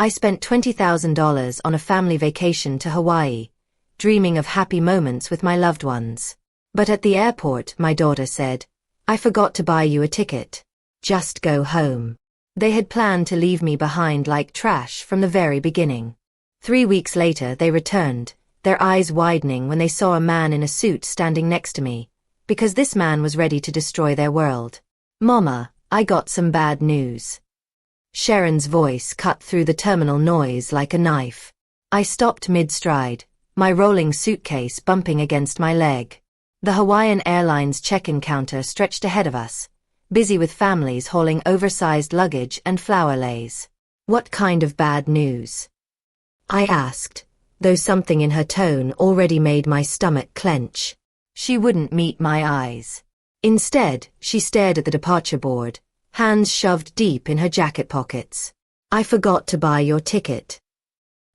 I spent $20,000 on a family vacation to Hawaii, dreaming of happy moments with my loved ones. But at the airport, my daughter said, "I forgot to buy you a ticket. Just go home." They had planned to leave me behind like trash from the very beginning. 3 weeks later they returned, their eyes widening when they saw a man in a suit standing next to me, because this man was ready to destroy their world. "Mama, I got some bad news." Sharon's voice cut through the terminal noise like a knife. I stopped mid-stride, my rolling suitcase bumping against my leg. The Hawaiian Airlines check-in counter stretched ahead of us, busy with families hauling oversized luggage and flower leis. "What kind of bad news?" I asked, though something in her tone already made my stomach clench. She wouldn't meet my eyes. Instead, she stared at the departure board, hands shoved deep in her jacket pockets. "I forgot to buy your ticket."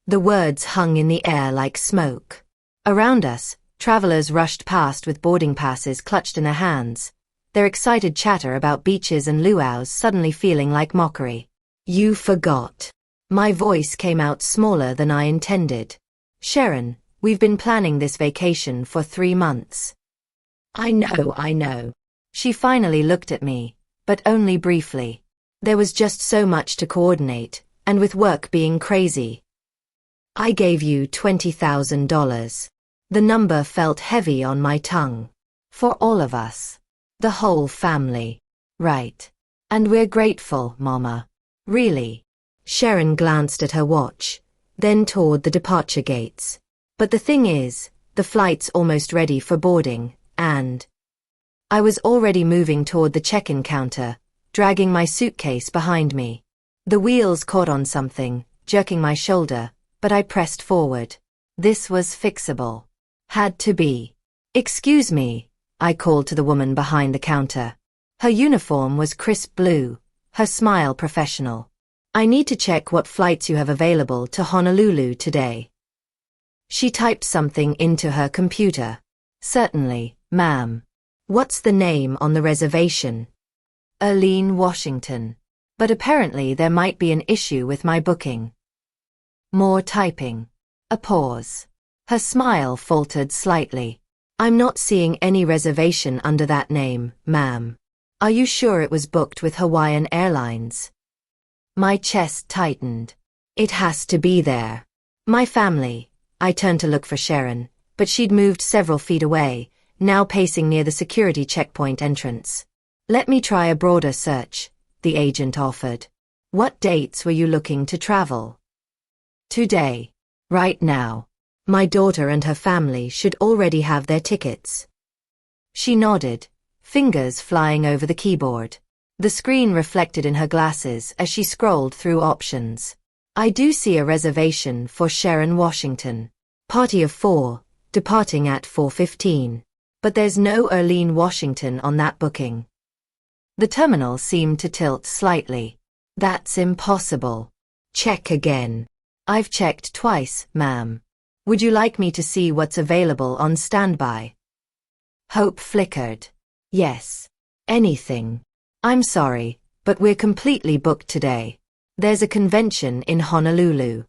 The words hung in the air like smoke. Around us, travelers rushed past with boarding passes clutched in their hands, their excited chatter about beaches and luau's suddenly feeling like mockery. "You forgot." My voice came out smaller than I intended. "Sharon, we've been planning this vacation for 3 months." I know. She finally looked at me, but only briefly. There was just so much to coordinate, and with work being crazy. "I gave you $20,000. The number felt heavy on my tongue. "For all of us. The whole family." "Right. And we're grateful, Mama." "Really?" Sharon glanced at her watch, then toward the departure gates. "But the thing is, the flight's almost ready for boarding, and..." I was already moving toward the check-in counter, dragging my suitcase behind me. The wheels caught on something, jerking my shoulder, but I pressed forward. This was fixable. Had to be. "Excuse me," I called to the woman behind the counter. Her uniform was crisp blue, her smile professional. "I need to check what flights you have available to Honolulu today." She typed something into her computer. "Certainly, ma'am." "What's the name on the reservation?" "Arlene Washington." But apparently there might be an issue with my booking. More typing. A pause. Her smile faltered slightly. "I'm not seeing any reservation under that name, ma'am. Are you sure it was booked with Hawaiian Airlines?" My chest tightened. It has to be there. "My family." I turned to look for Sharon, but she'd moved several feet away, now pacing near the security checkpoint entrance. "Let me try a broader search," the agent offered. "What dates were you looking to travel?" "Today. Right now. My daughter and her family should already have their tickets." She nodded, fingers flying over the keyboard. The screen reflected in her glasses as she scrolled through options. "I do see a reservation for Sharon Washington. Party of 4, departing at 4:15. But there's no Arlene Washington on that booking." The terminal seemed to tilt slightly. "That's impossible." "Check again." "I've checked twice, ma'am. Would you like me to see what's available on standby?" Hope flickered. "Yes. Anything. I'm sorry, but we're completely booked today. There's a convention in Honolulu."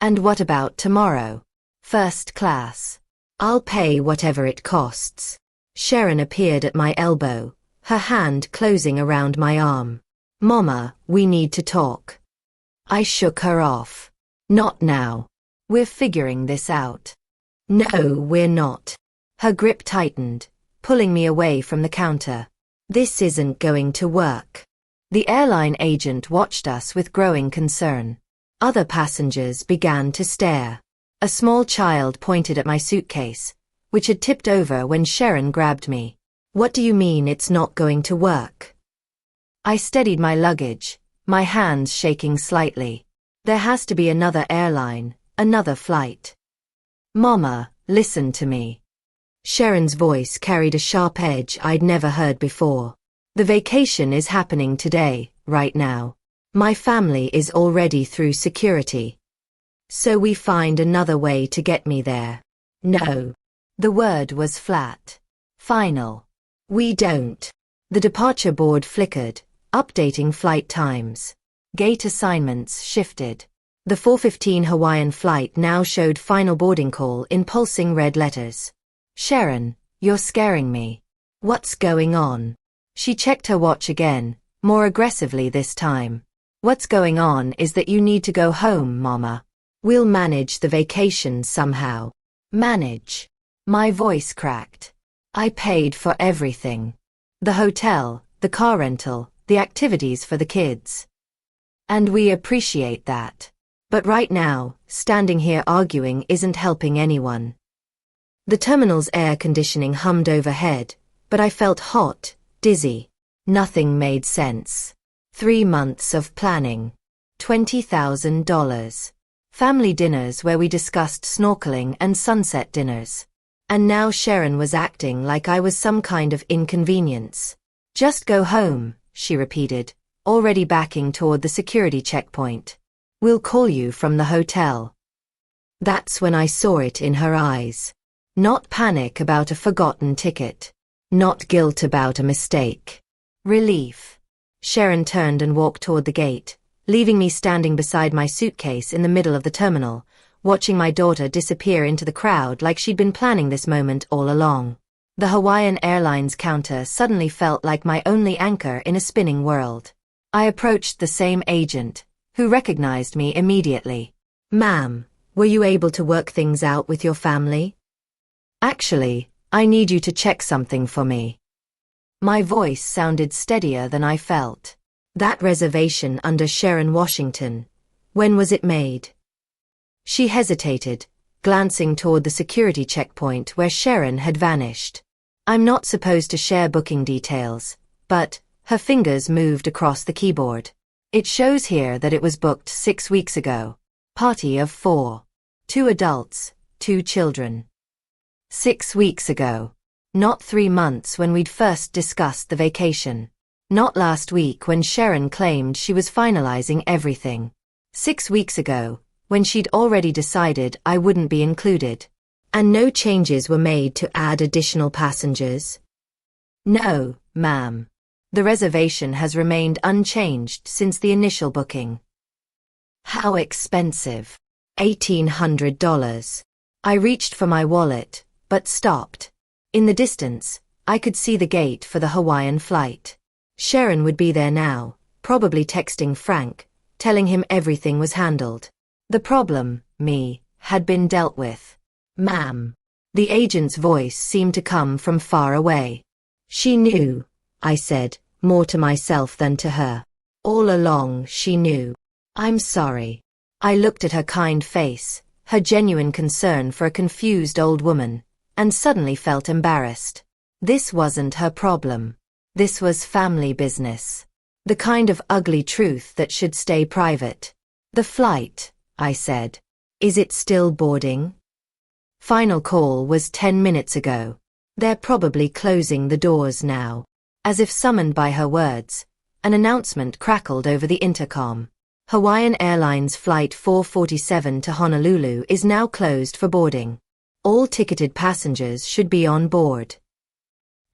"And what about tomorrow?" "First class. I'll pay whatever it costs." Sharon appeared at my elbow, her hand closing around my arm. "Mama, we need to talk." I shook her off. "Not now. We're figuring this out." "No, we're not." Her grip tightened, pulling me away from the counter. "This isn't going to work." The airline agent watched us with growing concern. Other passengers began to stare. A small child pointed at my suitcase, which had tipped over when Sharon grabbed me. "What do you mean it's not going to work?" I steadied my luggage, my hands shaking slightly. "There has to be another airline, another flight." "Mama, listen to me." Sharon's voice carried a sharp edge I'd never heard before. "The vacation is happening today, right now. My family is already through security. So we find another way to get me there." "No." The word was flat. Final. "We don't." The departure board flickered, updating flight times. Gate assignments shifted. The 4:15 Hawaiian flight now showed final boarding call in pulsing red letters. Sharon, you're scaring me. What's going on? She checked her watch again, more aggressively this time. What's going on is that you need to go home, Mama. We'll manage the vacation somehow. Manage? My voice cracked. I paid for everything. The hotel, the car rental, the activities for the kids. And we appreciate that. But right now, standing here arguing isn't helping anyone. The terminal's air conditioning hummed overhead, but I felt hot, dizzy. Nothing made sense. 3 months of planning. $20,000. Family dinners where we discussed snorkeling and sunset dinners. And now Sharon was acting like I was some kind of inconvenience. Just go home, she repeated, already backing toward the security checkpoint. We'll call you from the hotel. That's when I saw it in her eyes. Not panic about a forgotten ticket. Not guilt about a mistake. Relief. Sharon turned and walked toward the gate, leaving me standing beside my suitcase in the middle of the terminal, watching my daughter disappear into the crowd like she'd been planning this moment all along. The Hawaiian Airlines counter suddenly felt like my only anchor in a spinning world. I approached the same agent, who recognized me immediately. Ma'am, were you able to work things out with your family? Actually, I need you to check something for me. My voice sounded steadier than I felt. That reservation under Sharon Washington, when was it made? She hesitated, glancing toward the security checkpoint where Sharon had vanished. I'm not supposed to share booking details, but her fingers moved across the keyboard. It shows here that it was booked 6 weeks ago. Party of 4. 2 adults, 2 children. 6 weeks ago. Not 3 months when we'd first discussed the vacation. Not last week when Sharon claimed she was finalizing everything. 6 weeks ago, when she'd already decided I wouldn't be included. And no changes were made to add additional passengers? No, ma'am. The reservation has remained unchanged since the initial booking. How expensive? $1,800. I reached for my wallet, but stopped. In the distance, I could see the gate for the Hawaiian flight. Sharon would be there now, probably texting Frank, telling him everything was handled. The problem, me, had been dealt with. Ma'am. The agent's voice seemed to come from far away. She knew, I said, more to myself than to her. All along she knew. I'm sorry. I looked at her kind face, her genuine concern for a confused old woman, and suddenly felt embarrassed. This wasn't her problem. This was family business. The kind of ugly truth that should stay private. The flight, I said. Is it still boarding? Final call was 10 minutes ago. They're probably closing the doors now. As if summoned by her words, an announcement crackled over the intercom. Hawaiian Airlines Flight 447 to Honolulu is now closed for boarding. All ticketed passengers should be on board.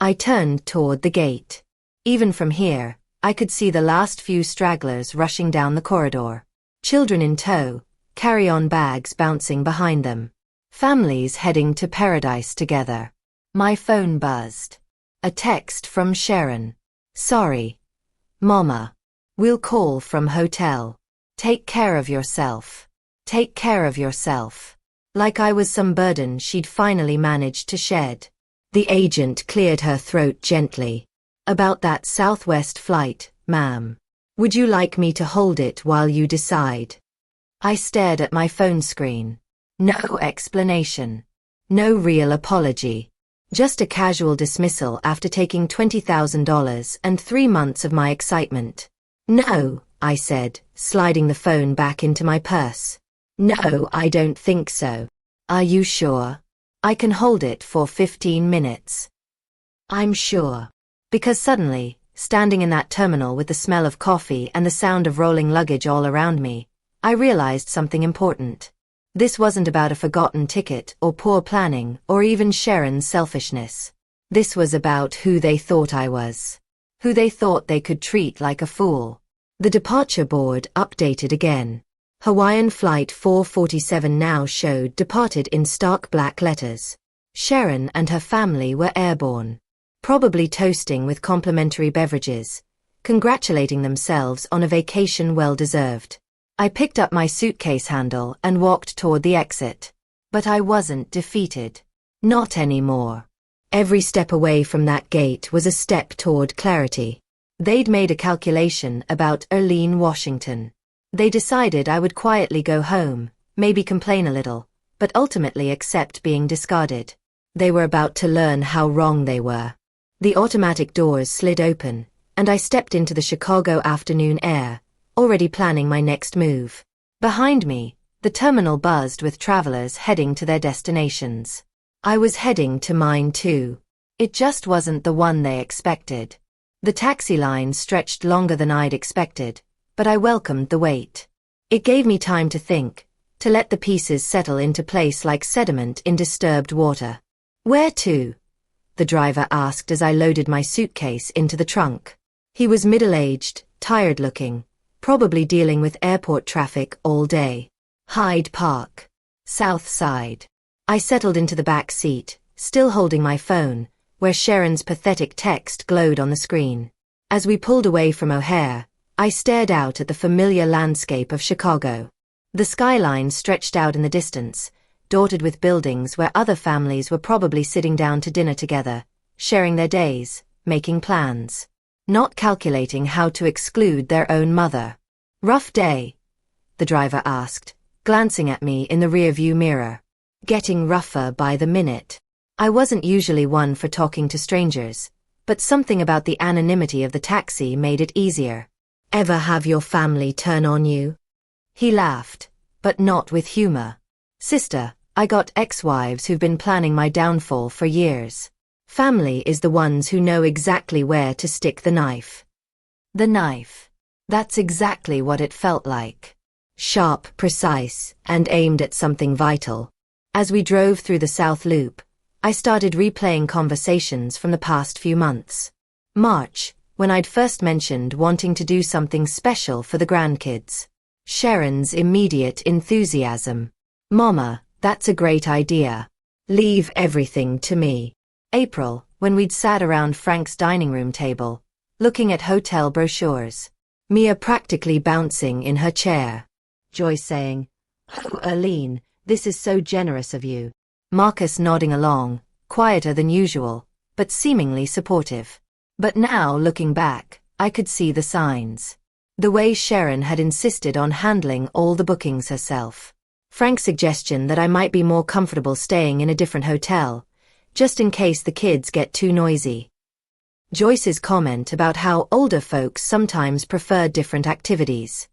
I turned toward the gate. Even from here, I could see the last few stragglers rushing down the corridor. Children in tow, carry-on bags bouncing behind them. Families heading to paradise together. My phone buzzed. A text from Sharon. Sorry. Mama. We'll call from hotel. Take care of yourself. Take care of yourself. Like I was some burden she'd finally managed to shed. The agent cleared her throat gently. About that Southwest flight, ma'am. Would you like me to hold it while you decide? I stared at my phone screen. No explanation. No real apology. Just a casual dismissal after taking $20,000 and 3 months of my excitement. No, I said, sliding the phone back into my purse. No, I don't think so. Are you sure? I can hold it for 15 minutes. I'm sure. Because suddenly, standing in that terminal with the smell of coffee and the sound of rolling luggage all around me, I realized something important. This wasn't about a forgotten ticket or poor planning or even Sharon's selfishness. This was about who they thought I was. Who they thought they could treat like a fool. The departure board updated again. Hawaiian Flight 447 now showed departed in stark black letters. Sharon and her family were airborne, probably toasting with complimentary beverages, congratulating themselves on a vacation well deserved. I picked up my suitcase handle and walked toward the exit. But I wasn't defeated. Not anymore. Every step away from that gate was a step toward clarity. They'd made a calculation about Arlene Washington. They decided I would quietly go home, maybe complain a little, but ultimately accept being discarded. They were about to learn how wrong they were. The automatic doors slid open, and I stepped into the Chicago afternoon air, already planning my next move. Behind me, the terminal buzzed with travelers heading to their destinations. I was heading to mine too. It just wasn't the one they expected. The taxi line stretched longer than I'd expected, but I welcomed the wait. It gave me time to think, to let the pieces settle into place like sediment in disturbed water. Where to? The driver asked as I loaded my suitcase into the trunk. He was middle-aged, tired-looking, probably dealing with airport traffic all day. Hyde Park. South Side. I settled into the back seat, still holding my phone, where Sharon's pathetic text glowed on the screen. As we pulled away from O'Hare, I stared out at the familiar landscape of Chicago. The skyline stretched out in the distance, dotted with buildings where other families were probably sitting down to dinner together, sharing their days, making plans, not calculating how to exclude their own mother. Rough day? The driver asked, glancing at me in the rearview mirror. Getting rougher by the minute. I wasn't usually one for talking to strangers, but something about the anonymity of the taxi made it easier. Ever have your family turn on you? He laughed, but not with humor. Sister, I got ex-wives who've been planning my downfall for years. Family is the ones who know exactly where to stick the knife. The knife. That's exactly what it felt like. Sharp, precise, and aimed at something vital. As we drove through the South Loop, I started replaying conversations from the past few months. March, when I'd first mentioned wanting to do something special for the grandkids. Sharon's immediate enthusiasm. Mama, that's a great idea. Leave everything to me. April, when we'd sat around Frank's dining room table, looking at hotel brochures. Mia practically bouncing in her chair. Joyce saying, "Oh, Arlene, this is so generous of you." Marcus nodding along, quieter than usual, but seemingly supportive. But now, looking back, I could see the signs. The way Sharon had insisted on handling all the bookings herself. Frank's suggestion that I might be more comfortable staying in a different hotel, just in case the kids get too noisy. Joyce's comment about how older folks sometimes prefer different activities.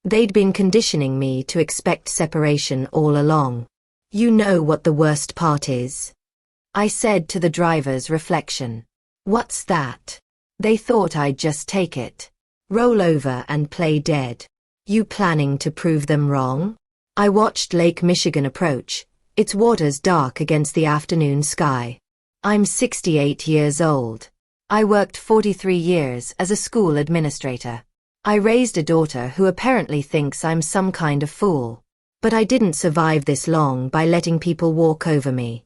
They'd been conditioning me to expect separation all along. You know what the worst part is? I said to the driver's reflection. What's that? They thought I'd just take it. Roll over and play dead. You planning to prove them wrong? I watched Lake Michigan approach, its waters dark against the afternoon sky. I'm 68 years old. I worked 43 years as a school administrator. I raised a daughter who apparently thinks I'm some kind of fool. But I didn't survive this long by letting people walk over me.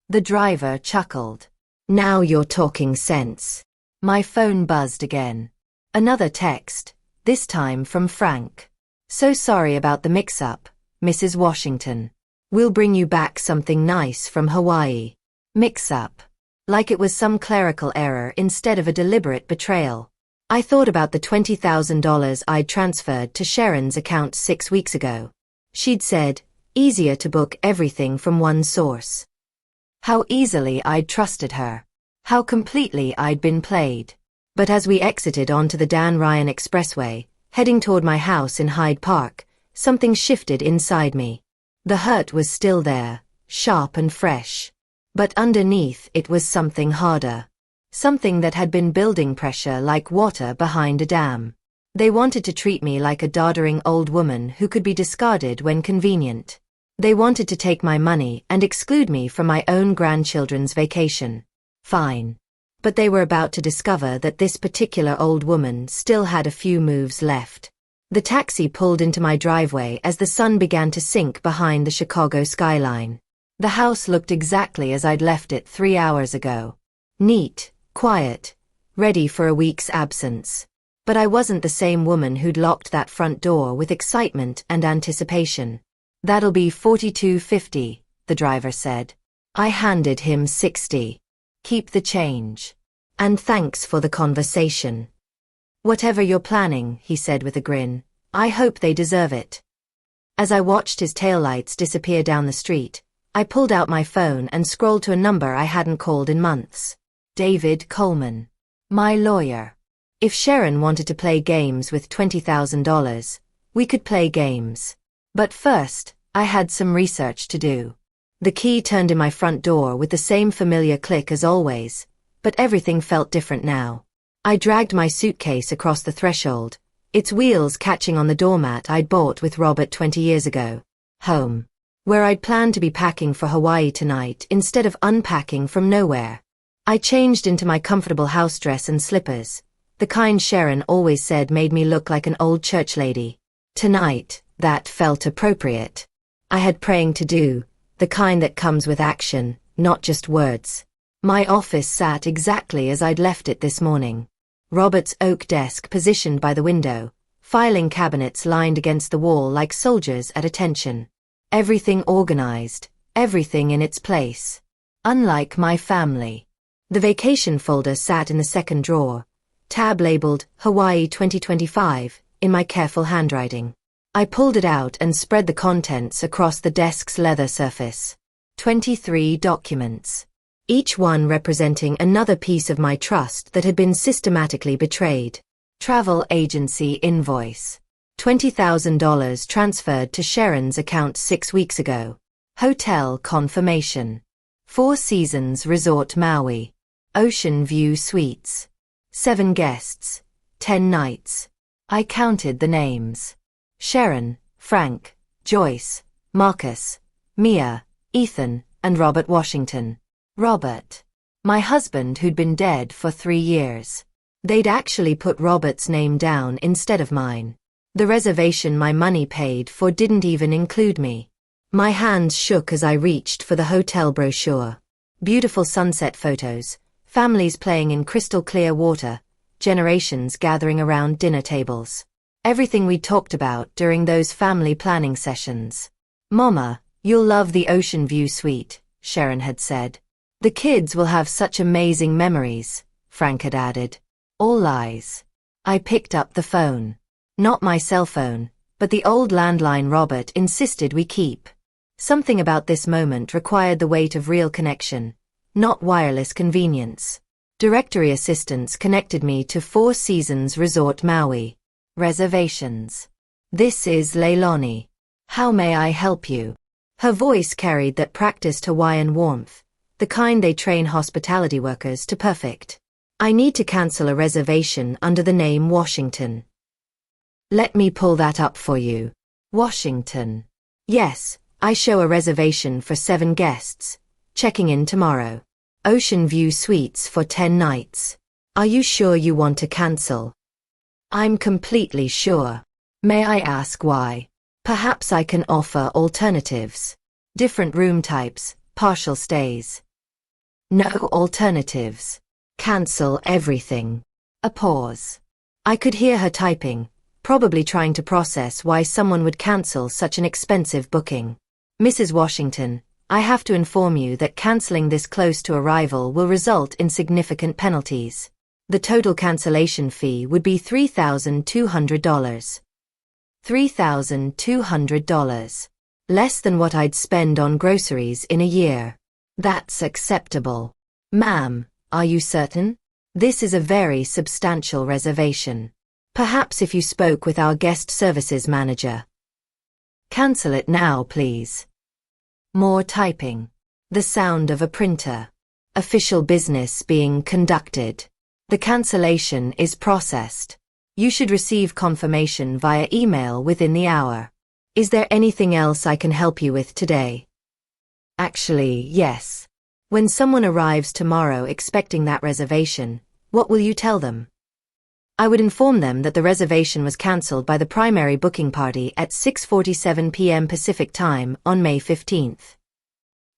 The driver chuckled. Now you're talking sense. My phone buzzed again. Another text, this time from Frank. So sorry about the mix-up, Mrs. Washington. We'll bring you back something nice from Hawaii. Mix-up. Like it was some clerical error instead of a deliberate betrayal. I thought about the $20,000 I'd transferred to Sharon's account 6 weeks ago. She'd said, easier to book everything from one source. How easily I'd trusted her. How completely I'd been played. But as we exited onto the Dan Ryan Expressway, heading toward my house in Hyde Park, something shifted inside me. The hurt was still there, sharp and fresh. But underneath it was something harder. Something that had been building pressure like water behind a dam. They wanted to treat me like a doddering old woman who could be discarded when convenient. They wanted to take my money and exclude me from my own grandchildren's vacation. Fine. But they were about to discover that this particular old woman still had a few moves left. The taxi pulled into my driveway as the sun began to sink behind the Chicago skyline. The house looked exactly as I'd left it 3 hours ago. Neat, quiet, ready for a week's absence. But I wasn't the same woman who'd locked that front door with excitement and anticipation. "That'll be $42.50, the driver said. I handed him $60. "Keep the change. And thanks for the conversation." "Whatever you're planning," he said with a grin, "I hope they deserve it." As I watched his taillights disappear down the street, I pulled out my phone and scrolled to a number I hadn't called in months. David Coleman. My lawyer. If Sharon wanted to play games with $20,000, we could play games. But first, I had some research to do. The key turned in my front door with the same familiar click as always, but everything felt different now. I dragged my suitcase across the threshold, its wheels catching on the doormat I'd bought with Robert 20 years ago. Home. Where I'd planned to be packing for Hawaii tonight instead of unpacking from nowhere. I changed into my comfortable house dress and slippers, the kind Sharon always said made me look like an old church lady. Tonight, that felt appropriate. I had praying to do, the kind that comes with action, not just words. My office sat exactly as I'd left it this morning. Robert's oak desk positioned by the window, filing cabinets lined against the wall like soldiers at attention. Everything organized, everything in its place. Unlike my family. The vacation folder sat in the second drawer, tab labeled Hawaii 2025, in my careful handwriting. I pulled it out and spread the contents across the desk's leather surface. 23 documents. Each one representing another piece of my trust that had been systematically betrayed. Travel agency invoice. $20,000 transferred to Sharon's account 6 weeks ago. Hotel confirmation. Four Seasons Resort Maui. Ocean View Suites. 7 guests. 10 nights. I counted the names. Sharon, Frank, Joyce, Marcus, Mia, Ethan, and Robert Washington. Robert. My husband who'd been dead for 3 years. They'd actually put Robert's name down instead of mine. The reservation my money paid for didn't even include me. My hands shook as I reached for the hotel brochure. Beautiful sunset photos, families playing in crystal clear water, generations gathering around dinner tables. Everything we talked about during those family planning sessions. "Mama, you'll love the Ocean View Suite," Sharon had said. "The kids will have such amazing memories," Frank had added. All lies. I picked up the phone. Not my cell phone, but the old landline Robert insisted we keep. Something about this moment required the weight of real connection, not wireless convenience. Directory assistants connected me to Four Seasons Resort Maui. Reservations. "This is Leilani. How may I help you?" Her voice carried that practiced Hawaiian warmth, the kind they train hospitality workers to perfect. "I need to cancel a reservation under the name Washington." "Let me pull that up for you." Washington. "Yes, I show a reservation for 7 guests, checking in tomorrow. Ocean View Suites for 10 nights. Are you sure you want to cancel?" "I'm completely sure. May I ask why?" "Perhaps I can offer alternatives. Different room types, partial stays." "No alternatives. Cancel everything." A pause. I could hear her typing, probably trying to process why someone would cancel such an expensive booking. "Mrs. Washington, I have to inform you that canceling this close to arrival will result in significant penalties. The total cancellation fee would be $3,200. $3,200. Less than what I'd spend on groceries in a year. That's acceptable. Ma'am, are you certain? This is a very substantial reservation. Perhaps if you spoke with our guest services manager." "Cancel it now, please." More typing. The sound of a printer. Official business being conducted. "The cancellation is processed. You should receive confirmation via email within the hour. Is there anything else I can help you with today?" "Actually, yes. When someone arrives tomorrow expecting that reservation, what will you tell them?" I would inform them that the reservation was cancelled by the primary booking party at 6:47 p.m. Pacific Time on May 15th.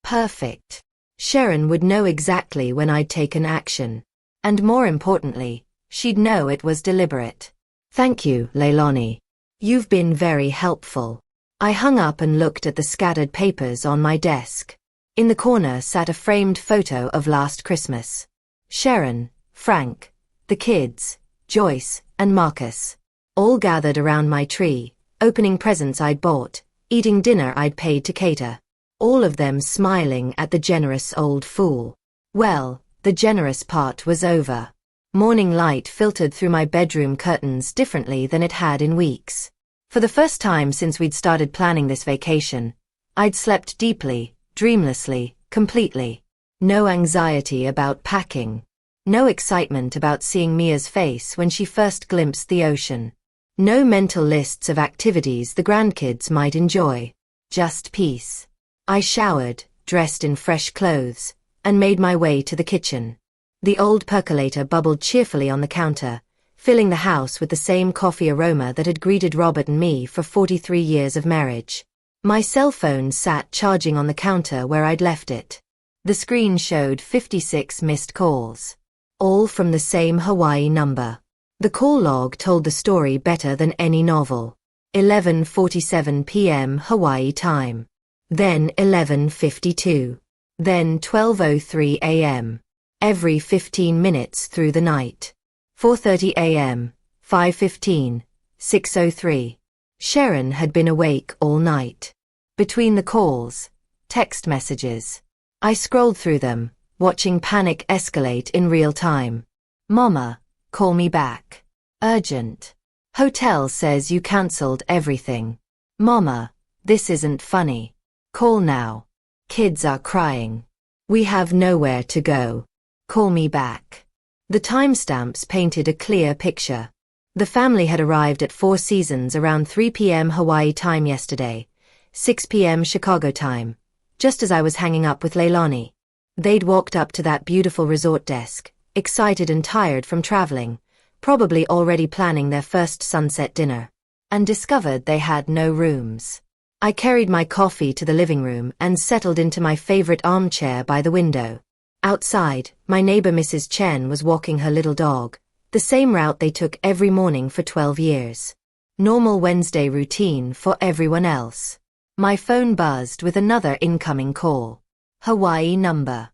Perfect. Sharon would know exactly when I'd taken action. And more importantly, she'd know it was deliberate. Thank you, Leilani. You've been very helpful. I hung up and looked at the scattered papers on my desk. In the corner sat a framed photo of last Christmas. Sharon, Frank, the kids, Joyce, and Marcus, all gathered around my tree, opening presents I'd bought, eating dinner I'd paid to cater. All of them smiling at the generous old fool. Well, the generous part was over. Morning light filtered through my bedroom curtains differently than it had in weeks. For the first time since we'd started planning this vacation, I'd slept deeply, dreamlessly, completely. No anxiety about packing. No excitement about seeing Mia's face when she first glimpsed the ocean. No mental lists of activities the grandkids might enjoy. Just peace. I showered, dressed in fresh clothes, and made my way to the kitchen. The old percolator bubbled cheerfully on the counter, filling the house with the same coffee aroma that had greeted Robert and me for 43 years of marriage. My cell phone sat charging on the counter where I'd left it. The screen showed 56 missed calls. All from the same Hawaii number. The call log told the story better than any novel. 11:47 p.m. Hawaii time. Then 11:52. Then 12:03 a.m. Every 15 minutes through the night. 4:30 a.m., 5:15, 6:03. Sharon had been awake all night. Between the calls, text messages. I scrolled through them, watching panic escalate in real time. Mama, call me back. Urgent. Hotel says you cancelled everything. Mama, this isn't funny. Call now. Kids are crying. We have nowhere to go. Call me back. The timestamps painted a clear picture. The family had arrived at Four Seasons around 3 p.m. Hawaii time yesterday, 6 p.m. Chicago time, just as I was hanging up with Leilani. They'd walked up to that beautiful resort desk, excited and tired from traveling, probably already planning their first sunset dinner, and discovered they had no rooms. I carried my coffee to the living room and settled into my favorite armchair by the window. Outside, my neighbor Mrs. Chen was walking her little dog, the same route they took every morning for 12 years. Normal Wednesday routine for everyone else. My phone buzzed with another incoming call. Hawaii number.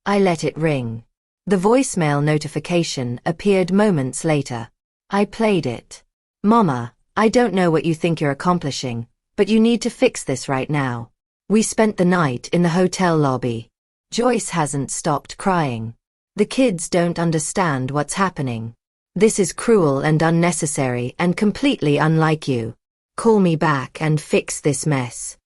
I let it ring. The voicemail notification appeared moments later. I played it. Mama, I don't know what you think you're accomplishing, but you need to fix this right now. We spent the night in the hotel lobby. Joyce hasn't stopped crying. The kids don't understand what's happening. This is cruel and unnecessary and completely unlike you. Call me back and fix this mess.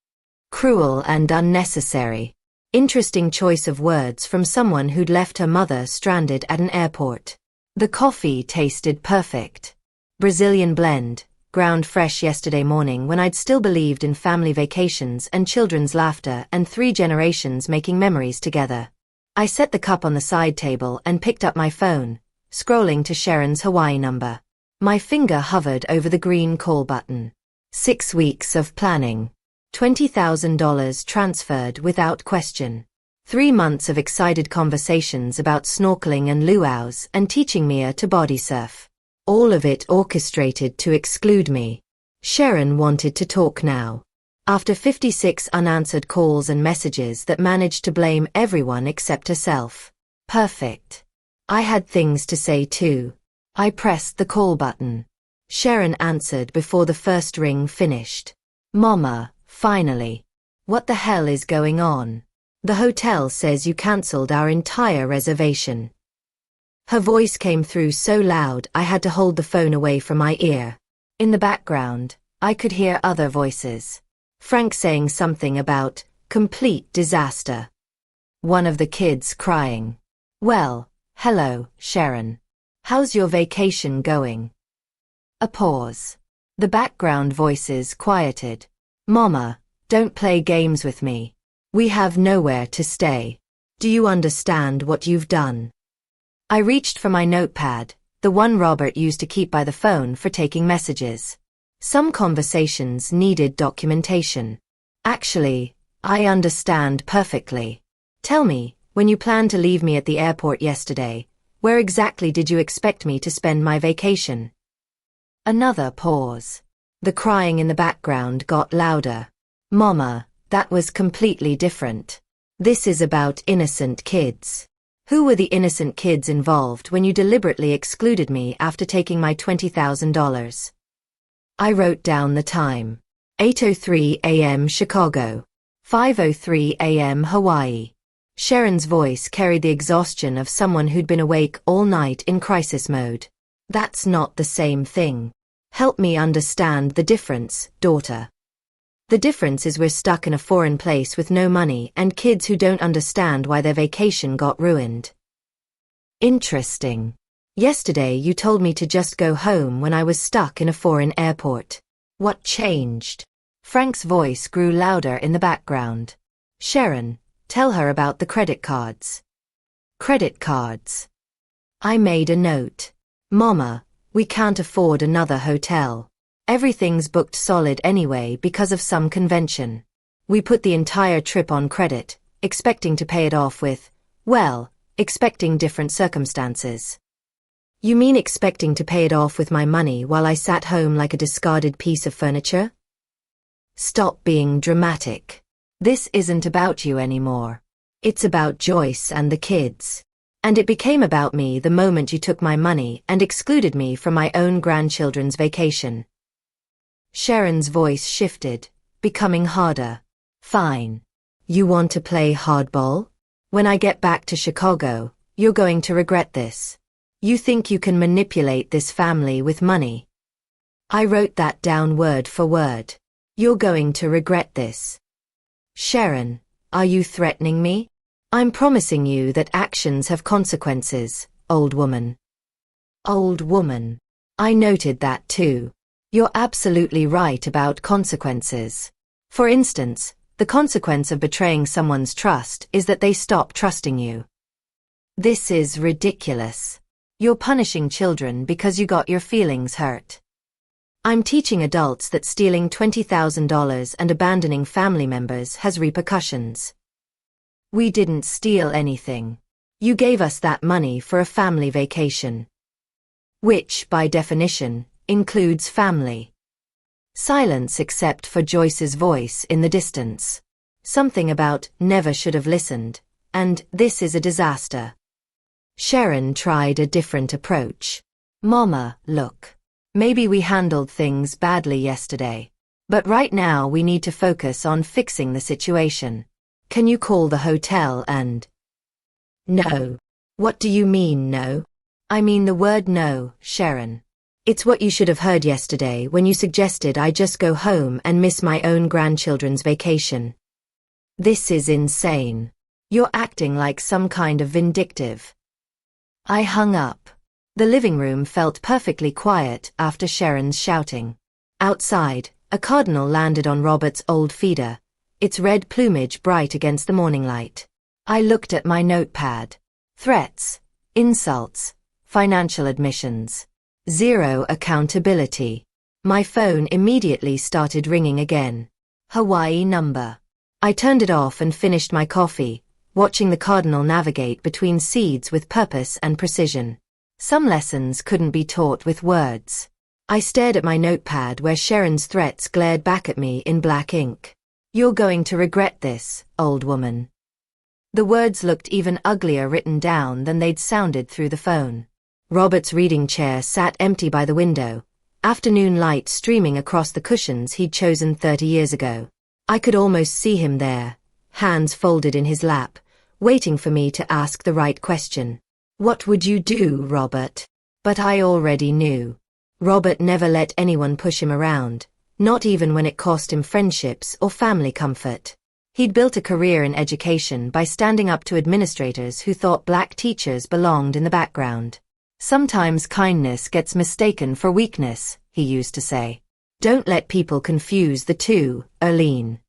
Cruel and unnecessary. Interesting choice of words from someone who'd left her mother stranded at an airport. The coffee tasted perfect. Brazilian blend, ground fresh yesterday morning when I'd still believed in family vacations and children's laughter and 3 generations making memories together. I set the cup on the side table and picked up my phone, scrolling to Sharon's Hawaii number. My finger hovered over the green call button. 6 weeks of planning. $20,000 transferred without question. 3 months of excited conversations about snorkeling and luau's and teaching Mia to body surf. All of it orchestrated to exclude me. Sharon wanted to talk now. After 56 unanswered calls and messages that managed to blame everyone except herself. Perfect. I had things to say too. I pressed the call button. Sharon answered before the first ring finished. Mama, finally. What the hell is going on? The hotel says you cancelled our entire reservation. Her voice came through so loud I had to hold the phone away from my ear. In the background, I could hear other voices. Frank saying something about complete disaster. One of the kids crying. Well, hello, Sharon. How's your vacation going? A pause. The background voices quieted. Mama, don't play games with me. We have nowhere to stay. Do you understand what you've done? I reached for my notepad, the one Robert used to keep by the phone for taking messages. Some conversations needed documentation. Actually, I understand perfectly. Tell me, when you planned to leave me at the airport yesterday, where exactly did you expect me to spend my vacation? Another pause. The crying in the background got louder. Mama, that was completely different. This is about innocent kids. Who were the innocent kids involved when you deliberately excluded me after taking my $20,000? I wrote down the time. 8:03 a.m. Chicago. 5:03 a.m. Hawaii. Sharon's voice carried the exhaustion of someone who'd been awake all night in crisis mode. That's not the same thing. Help me understand the difference, daughter. The difference is we're stuck in a foreign place with no money and kids who don't understand why their vacation got ruined. Interesting. Yesterday you told me to just go home when I was stuck in a foreign airport. What changed? Frank's voice grew louder in the background. Sharon, tell her about the credit cards. Credit cards. I made a note. Mama, we can't afford another hotel. Everything's booked solid anyway because of some convention. We put the entire trip on credit, expecting to pay it off with, well, expecting different circumstances. You mean expecting to pay it off with my money while I sat home like a discarded piece of furniture? Stop being dramatic. This isn't about you anymore. It's about Joyce and the kids. And it became about me the moment you took my money and excluded me from my own grandchildren's vacation. Sharon's voice shifted, becoming harder. Fine. You want to play hardball? When I get back to Chicago, you're going to regret this. You think you can manipulate this family with money? I wrote that down word for word. You're going to regret this. Sharon, are you threatening me? I'm promising you that actions have consequences, old woman. Old woman. I noted that too. You're absolutely right about consequences. For instance, the consequence of betraying someone's trust is that they stop trusting you. This is ridiculous. You're punishing children because you got your feelings hurt. I'm teaching adults that stealing $20,000 and abandoning family members has repercussions. We didn't steal anything. You gave us that money for a family vacation. Which, by definition, includes family. Silence except for Joyce's voice in the distance. Something about never should have listened, and this is a disaster. Sharon tried a different approach. Mama, look. Maybe we handled things badly yesterday. But right now we need to focus on fixing the situation. Can you call the hotel and... No. What do you mean, no? I mean the word no, Sharon. It's what you should have heard yesterday when you suggested I just go home and miss my own grandchildren's vacation. This is insane. You're acting like some kind of vindictive. I hung up. The living room felt perfectly quiet after Sharon's shouting. Outside, a cardinal landed on Robert's old feeder, its red plumage bright against the morning light. I looked at my notepad. Threats, insults, financial admissions. Zero accountability. My phone immediately started ringing again. Hawaii number. I turned it off and finished my coffee, watching the cardinal navigate between seeds with purpose and precision. Some lessons couldn't be taught with words. I stared at my notepad where Sharon's threats glared back at me in black ink. You're going to regret this, old woman. The words looked even uglier written down than they'd sounded through the phone. Robert's reading chair sat empty by the window, afternoon light streaming across the cushions he'd chosen 30 years ago. I could almost see him there, hands folded in his lap, waiting for me to ask the right question. What would you do, Robert? But I already knew. Robert never let anyone push him around, not even when it cost him friendships or family comfort. He'd built a career in education by standing up to administrators who thought black teachers belonged in the background. Sometimes kindness gets mistaken for weakness, he used to say. Don't let people confuse the two, Erlene.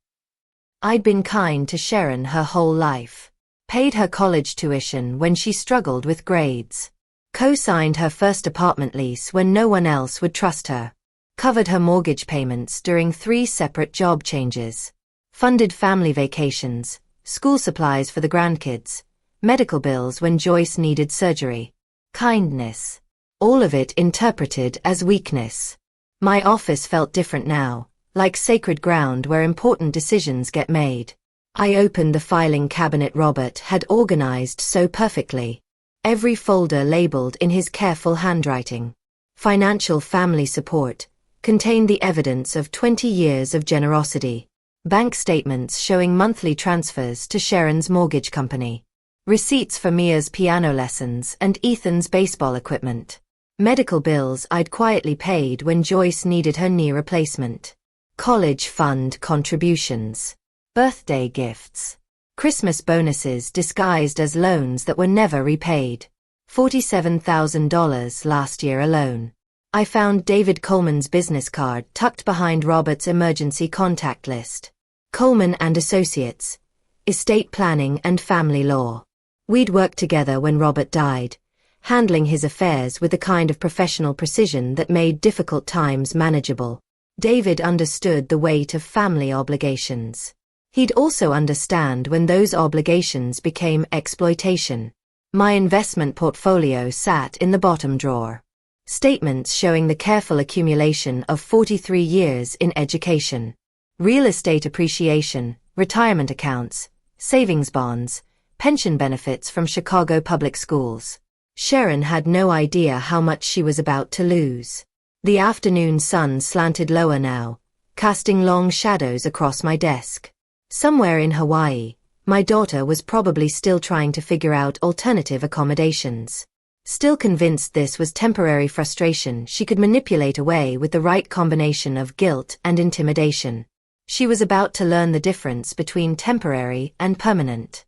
I'd been kind to Sharon her whole life. Paid her college tuition when she struggled with grades. Co-signed her first apartment lease when no one else would trust her. Covered her mortgage payments during 3 separate job changes. Funded family vacations, school supplies for the grandkids, medical bills when Joyce needed surgery. Kindness. All of it interpreted as weakness. My office felt different now, like sacred ground where important decisions get made. I opened the filing cabinet Robert had organized so perfectly. Every folder labeled in his careful handwriting. Financial family support contained the evidence of 20 years of generosity. Bank statements showing monthly transfers to Sharon's mortgage company. Receipts for Mia's piano lessons and Ethan's baseball equipment. Medical bills I'd quietly paid when Joyce needed her knee replacement. College fund contributions. Birthday gifts. Christmas bonuses disguised as loans that were never repaid. $47,000 last year alone. I found David Coleman's business card tucked behind Robert's emergency contact list. Coleman and Associates. Estate planning and family law. We'd worked together when Robert died, handling his affairs with the kind of professional precision that made difficult times manageable. David understood the weight of family obligations. He'd also understand when those obligations became exploitation. My investment portfolio sat in the bottom drawer. Statements showing the careful accumulation of 43 years in education. Real estate appreciation, retirement accounts, savings bonds, pension benefits from Chicago public schools. Sharon had no idea how much she was about to lose. The afternoon sun slanted lower now, casting long shadows across my desk. Somewhere in Hawaii, my daughter was probably still trying to figure out alternative accommodations. Still convinced this was temporary frustration she could manipulate away with the right combination of guilt and intimidation. She was about to learn the difference between temporary and permanent.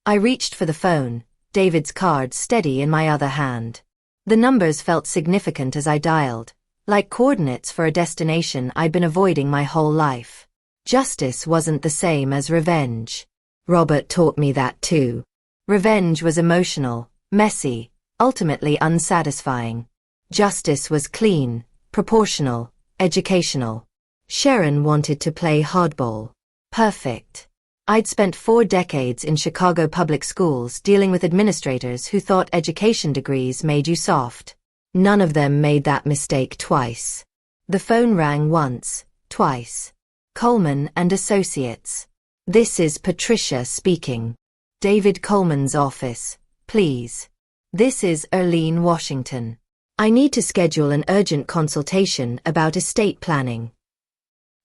I reached for the phone, David's card steady in my other hand. The numbers felt significant as I dialed, like coordinates for a destination I'd been avoiding my whole life. Justice wasn't the same as revenge. Robert taught me that too. Revenge was emotional, messy, ultimately unsatisfying. Justice was clean, proportional, educational. Sharon wanted to play hardball. Perfect. I'd spent 4 decades in Chicago public schools dealing with administrators who thought education degrees made you soft. None of them made that mistake twice. The phone rang once, twice. Coleman and Associates. This is Patricia speaking. David Coleman's office, please. This is Erlene Washington. I need to schedule an urgent consultation about estate planning.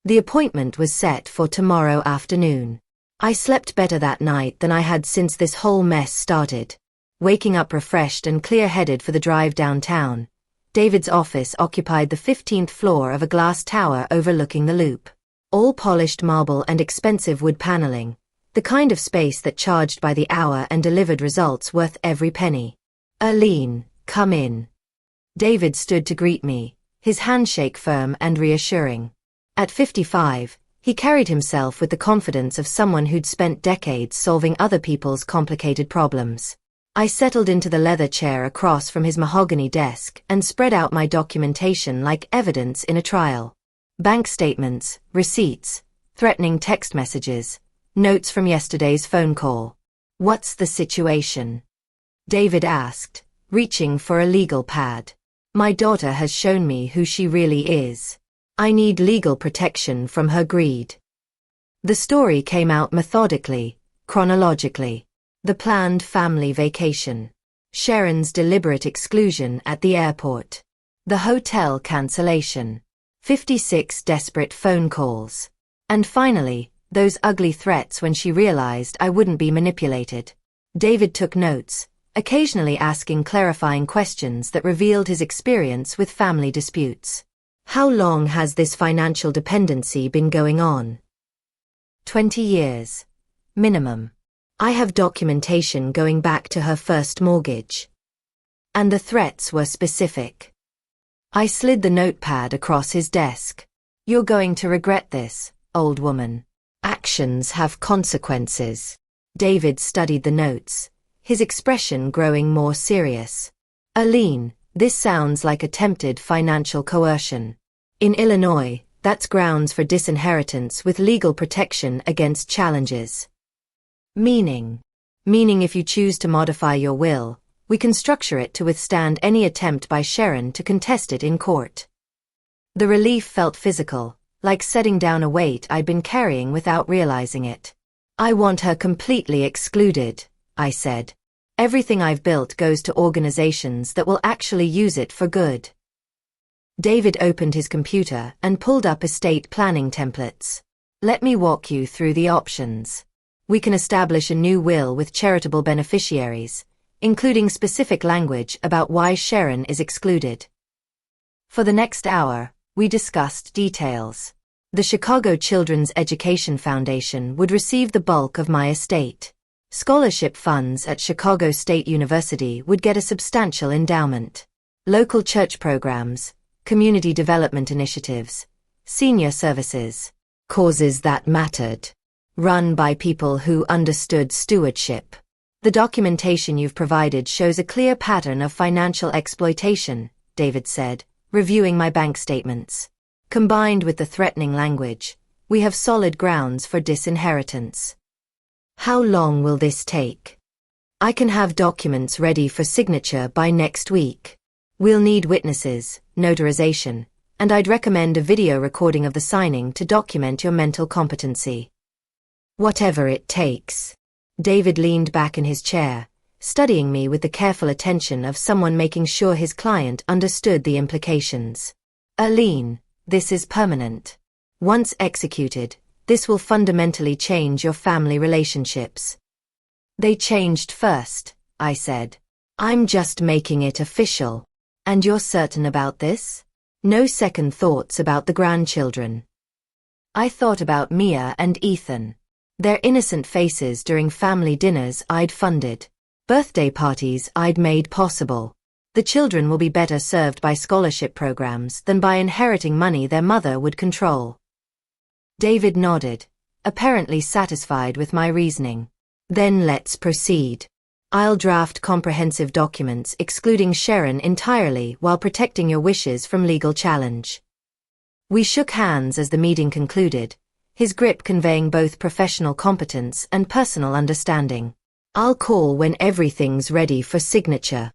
The appointment was set for tomorrow afternoon. I slept better that night than I had since this whole mess started. Waking up refreshed and clear-headed for the drive downtown, David's office occupied the 15th floor of a glass tower overlooking the loop. All polished marble and expensive wood paneling, the kind of space that charged by the hour and delivered results worth every penny. Erlene, come in. David stood to greet me, his handshake firm and reassuring. At 55, he carried himself with the confidence of someone who'd spent decades solving other people's complicated problems. I settled into the leather chair across from his mahogany desk and spread out my documentation like evidence in a trial. Bank statements, receipts, threatening text messages, notes from yesterday's phone call. What's the situation? David asked, reaching for a legal pad. My daughter has shown me who she really is. I need legal protection from her greed. The story came out methodically, chronologically. The planned family vacation. Sharon's deliberate exclusion at the airport. The hotel cancellation. 56 desperate phone calls. And finally, those ugly threats when she realized I wouldn't be manipulated. David took notes, occasionally asking clarifying questions that revealed his experience with family disputes. How long has this financial dependency been going on? 20 years. Minimum. I have documentation going back to her first mortgage. And the threats were specific. I slid the notepad across his desk. You're going to regret this, old woman. Actions have consequences. David studied the notes, his expression growing more serious. Aline, this sounds like attempted financial coercion. In Illinois, that's grounds for disinheritance with legal protection against challenges. Meaning if you choose to modify your will, we can structure it to withstand any attempt by Sharon to contest it in court. The relief felt physical, like setting down a weight I'd been carrying without realizing it. I want her completely excluded, I said. Everything I've built goes to organizations that will actually use it for good. David opened his computer and pulled up estate planning templates. Let me walk you through the options. We can establish a new will with charitable beneficiaries, including specific language about why Sharon is excluded. For the next hour, we discussed details. The Chicago Children's Education Foundation would receive the bulk of my estate. Scholarship funds at Chicago State University would get a substantial endowment. Local church programs, community development initiatives, senior services, causes that mattered, run by people who understood stewardship. The documentation you've provided shows a clear pattern of financial exploitation, David said, reviewing my bank statements. Combined with the threatening language, we have solid grounds for disinheritance. How long will this take? I can have documents ready for signature by next week. We'll need witnesses, notarization, and I'd recommend a video recording of the signing to document your mental competency. Whatever it takes. David leaned back in his chair, studying me with the careful attention of someone making sure his client understood the implications. Aline, this is permanent. Once executed, this will fundamentally change your family relationships. They changed first, I said. I'm just making it official. And you're certain about this? No second thoughts about the grandchildren. I thought about Mia and Ethan. Their innocent faces during family dinners I'd funded. Birthday parties I'd made possible. The children will be better served by scholarship programs than by inheriting money their mother would control. David nodded, apparently satisfied with my reasoning. Then let's proceed. I'll draft comprehensive documents excluding Sharon entirely while protecting your wishes from legal challenge. We shook hands as the meeting concluded, his grip conveying both professional competence and personal understanding. I'll call when everything's ready for signature.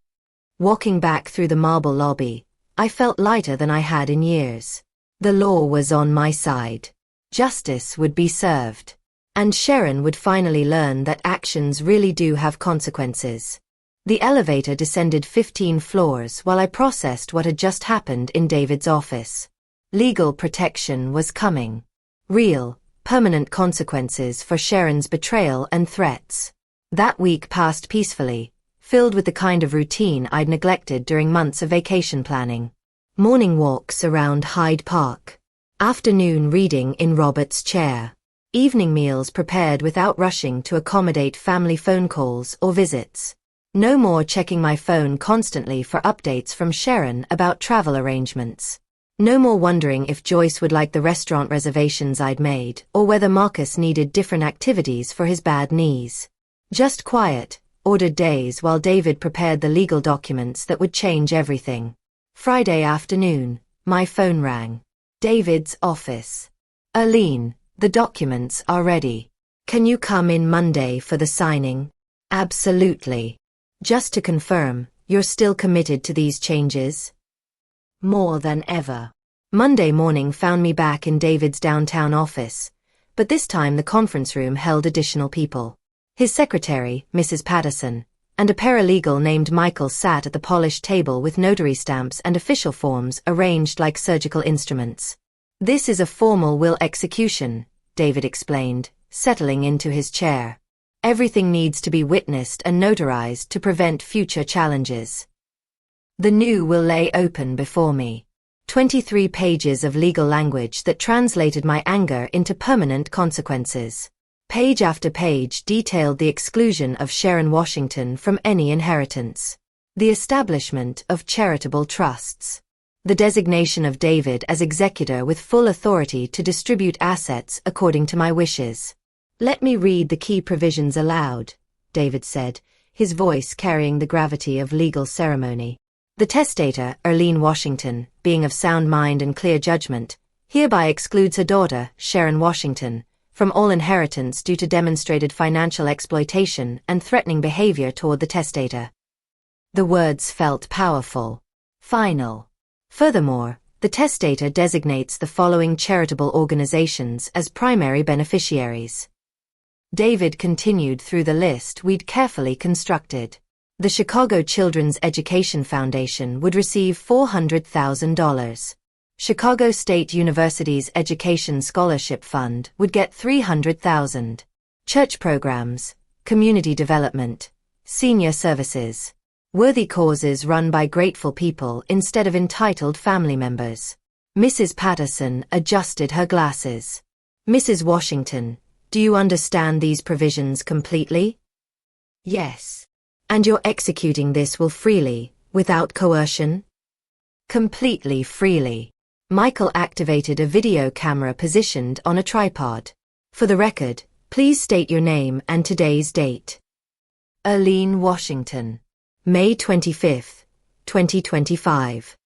Walking back through the marble lobby, I felt lighter than I had in years. The law was on my side. Justice would be served. And Sharon would finally learn that actions really do have consequences. The elevator descended 15 floors while I processed what had just happened in David's office. Legal protection was coming. Real, permanent consequences for Sharon's betrayal and threats. That week passed peacefully, filled with the kind of routine I'd neglected during months of vacation planning. Morning walks around Hyde Park. Afternoon reading in Robert's chair. Evening meals prepared without rushing to accommodate family phone calls or visits. No more checking my phone constantly for updates from Sharon about travel arrangements. No more wondering if Joyce would like the restaurant reservations I'd made or whether Marcus needed different activities for his bad knees. Just quiet, ordered days while David prepared the legal documents that would change everything. Friday afternoon, my phone rang. David's office. Aline, the documents are ready. Can you come in Monday for the signing? Absolutely. Just to confirm, you're still committed to these changes? More than ever. Monday morning found me back in David's downtown office, but this time the conference room held additional people. His secretary, Mrs. Patterson, and a paralegal named Michael sat at the polished table with notary stamps and official forms arranged like surgical instruments. This is a formal will execution, David explained, settling into his chair. Everything needs to be witnessed and notarized to prevent future challenges. The new will lay open before me. 23 pages of legal language that translated my anger into permanent consequences. Page after page detailed the exclusion of Sharon Washington from any inheritance. The establishment of charitable trusts. The designation of David as executor with full authority to distribute assets according to my wishes. Let me read the key provisions aloud, David said, his voice carrying the gravity of legal ceremony. The testator, Erlene Washington, being of sound mind and clear judgment, hereby excludes her daughter, Sharon Washington, from all inheritance due to demonstrated financial exploitation and threatening behavior toward the testator. The words felt powerful. Final. Furthermore, the testator designates the following charitable organizations as primary beneficiaries. David continued through the list we'd carefully constructed. The Chicago Children's Education Foundation would receive $400,000. Chicago State University's Education Scholarship Fund would get $300,000. Church programs, community development, senior services, worthy causes run by grateful people instead of entitled family members. Mrs. Patterson adjusted her glasses. Mrs. Washington, do you understand these provisions completely? Yes. And you're executing this will freely, without coercion? Completely freely. Michael activated a video camera positioned on a tripod. For the record, please state your name and today's date. Erlene Washington. May 25, 2025.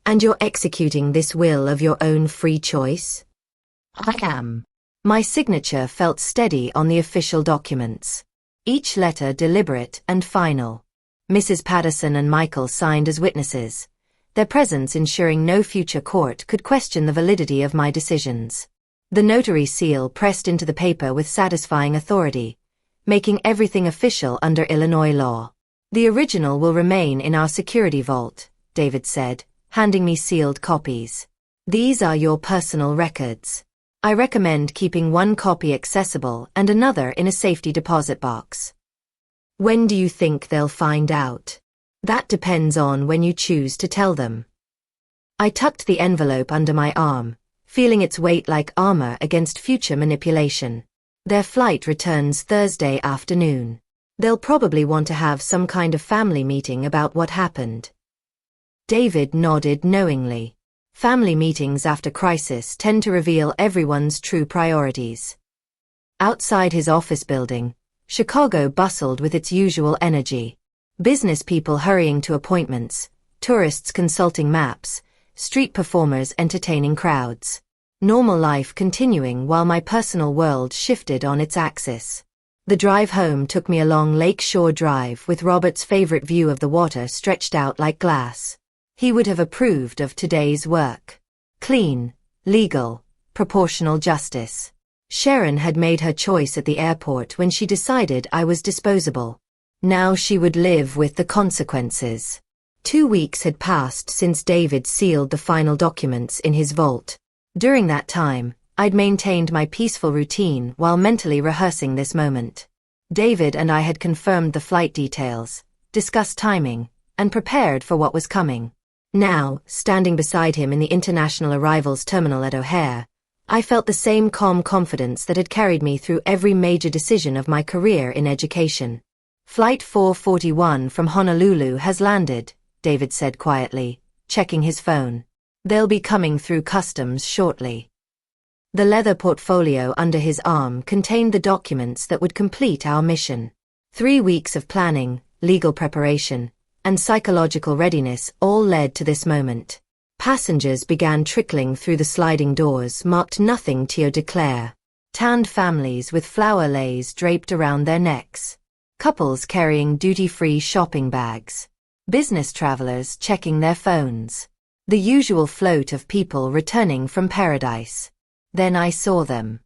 And you're executing this will of your own free choice? I am. My signature felt steady on the official documents. Each letter deliberate and final. Mrs. Patterson and Michael signed as witnesses, their presence ensuring no future court could question the validity of my decisions. The notary seal pressed into the paper with satisfying authority, making everything official under Illinois law. The original will remain in our security vault, David said, handing me sealed copies. These are your personal records. I recommend keeping one copy accessible and another in a safety deposit box. When do you think they'll find out? That depends on when you choose to tell them. I tucked the envelope under my arm, feeling its weight like armor against future manipulation. Their flight returns Thursday afternoon. They'll probably want to have some kind of family meeting about what happened. David nodded knowingly. Family meetings after crisis tend to reveal everyone's true priorities. Outside his office building, Chicago bustled with its usual energy. Business people hurrying to appointments, tourists consulting maps, street performers entertaining crowds. Normal life continuing while my personal world shifted on its axis. The drive home took me along Lake Shore Drive with Robert's favorite view of the water stretched out like glass. He would have approved of today's work. Clean, legal, proportional justice. Sharon had made her choice at the airport when she decided I was disposable. Now she would live with the consequences. 2 weeks had passed since David sealed the final documents in his vault. During that time, I'd maintained my peaceful routine while mentally rehearsing this moment. David and I had confirmed the flight details, discussed timing, and prepared for what was coming. Now, standing beside him in the international arrivals terminal at O'Hare, I felt the same calm confidence that had carried me through every major decision of my career in education. Flight 441 from Honolulu has landed, David said quietly, checking his phone. They'll be coming through customs shortly. The leather portfolio under his arm contained the documents that would complete our mission. 3 weeks of planning, legal preparation, and psychological readiness all led to this moment. Passengers began trickling through the sliding doors marked "Nothing to declare." Tanned families with flower leis draped around their necks. Couples carrying duty-free shopping bags. Business travelers checking their phones. The usual float of people returning from paradise. Then I saw them.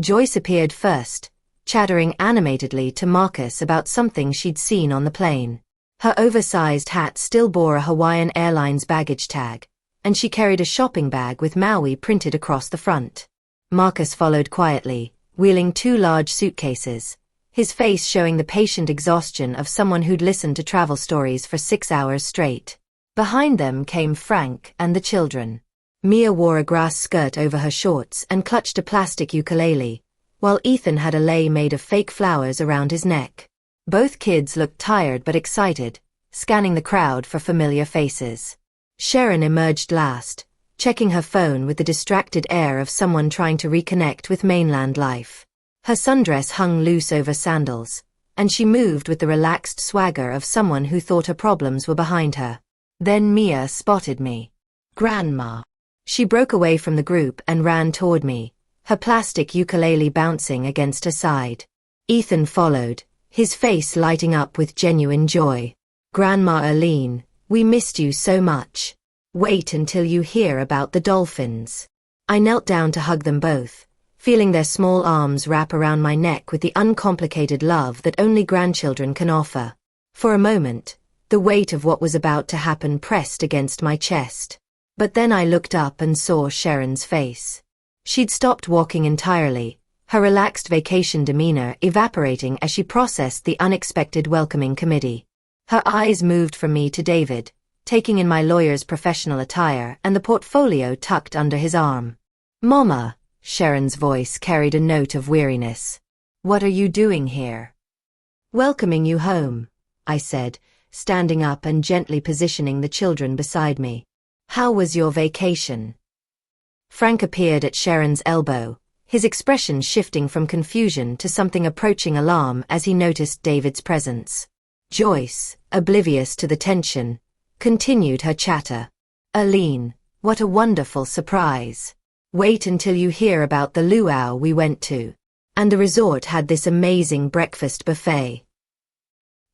Joyce appeared first, chattering animatedly to Marcus about something she'd seen on the plane. Her oversized hat still bore a Hawaiian Airlines baggage tag, and she carried a shopping bag with Maui printed across the front. Marcus followed quietly, wheeling 2 large suitcases, his face showing the patient exhaustion of someone who'd listened to travel stories for 6 hours straight. Behind them came Frank and the children. Mia wore a grass skirt over her shorts and clutched a plastic ukulele, while Ethan had a lei made of fake flowers around his neck. Both kids looked tired but excited, scanning the crowd for familiar faces. Sharon emerged last, checking her phone with the distracted air of someone trying to reconnect with mainland life. Her sundress hung loose over sandals, and she moved with the relaxed swagger of someone who thought her problems were behind her. Then Mia spotted me. Grandma. She broke away from the group and ran toward me, her plastic ukulele bouncing against her side. Ethan followed, his face lighting up with genuine joy. Grandma Arlene, we missed you so much. Wait until you hear about the dolphins. I knelt down to hug them both, feeling their small arms wrap around my neck with the uncomplicated love that only grandchildren can offer. For a moment, the weight of what was about to happen pressed against my chest. But then I looked up and saw Sharon's face. She'd stopped walking entirely, her relaxed vacation demeanor evaporating as she processed the unexpected welcoming committee. Her eyes moved from me to David, taking in my lawyer's professional attire and the portfolio tucked under his arm. Mama, Sharon's voice carried a note of weariness. What are you doing here? Welcoming you home, I said, standing up and gently positioning the children beside me. How was your vacation? Frank appeared at Sharon's elbow, his expression shifting from confusion to something approaching alarm as he noticed David's presence. Joyce, oblivious to the tension, continued her chatter. Arlene, what a wonderful surprise. Wait until you hear about the luau we went to. And the resort had this amazing breakfast buffet.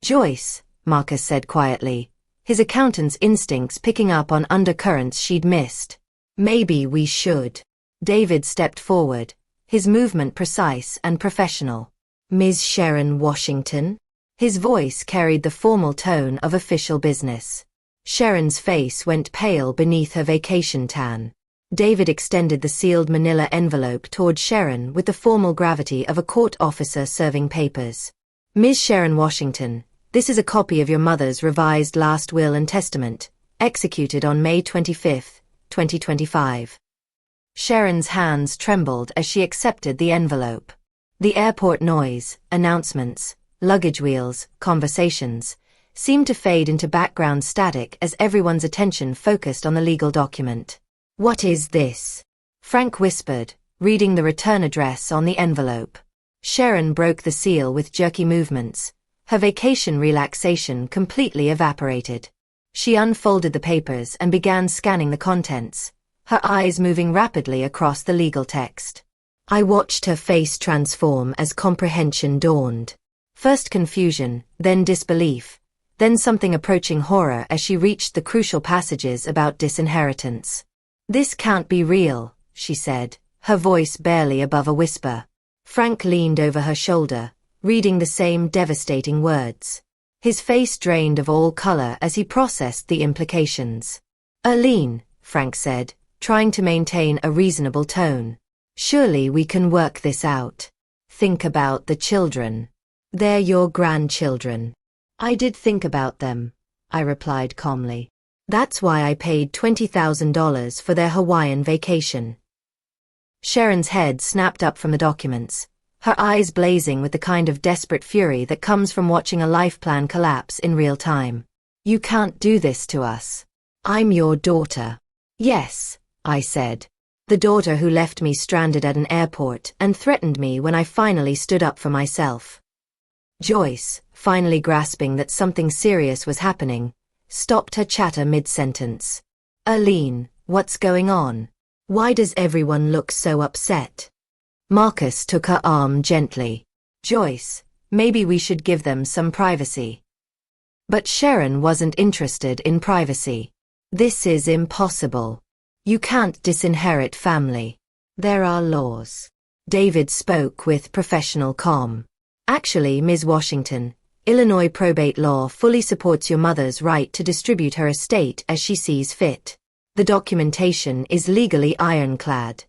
Joyce, Marcus said quietly, his accountant's instincts picking up on undercurrents she'd missed. Maybe we should. David stepped forward, his movement precise and professional. Ms. Sharon Washington? His voice carried the formal tone of official business. Sharon's face went pale beneath her vacation tan. David extended the sealed manila envelope toward Sharon with the formal gravity of a court officer serving papers. Ms. Sharon Washington, this is a copy of your mother's revised last will and testament, executed on May 25, 2025. Sharon's hands trembled as she accepted the envelope. The airport noise, announcements, luggage wheels, conversations, seemed to fade into background static as everyone's attention focused on the legal document. What is this? Frank whispered, reading the return address on the envelope. Sharon broke the seal with jerky movements, her vacation relaxation completely evaporated. She unfolded the papers and began scanning the contents, her eyes moving rapidly across the legal text. I watched her face transform as comprehension dawned. First confusion, then disbelief, then something approaching horror as she reached the crucial passages about disinheritance. This can't be real, she said, her voice barely above a whisper. Frank leaned over her shoulder, reading the same devastating words. His face drained of all color as he processed the implications. Arlene, Frank said, trying to maintain a reasonable tone. Surely we can work this out. Think about the children. They're your grandchildren. I did think about them, I replied calmly. That's why I paid $20,000 for their Hawaiian vacation. Sharon's head snapped up from the documents, her eyes blazing with the kind of desperate fury that comes from watching a life plan collapse in real time. You can't do this to us. I'm your daughter. Yes, I said. The daughter who left me stranded at an airport and threatened me when I finally stood up for myself. Joyce, finally grasping that something serious was happening, stopped her chatter mid-sentence. Arlene, what's going on? Why does everyone look so upset? Marcus took her arm gently. Joyce, maybe we should give them some privacy. But Sharon wasn't interested in privacy. This is impossible. You can't disinherit family. There are laws. David spoke with professional calm. Actually, Ms. Washington, Illinois probate law fully supports your mother's right to distribute her estate as she sees fit. The documentation is legally ironclad.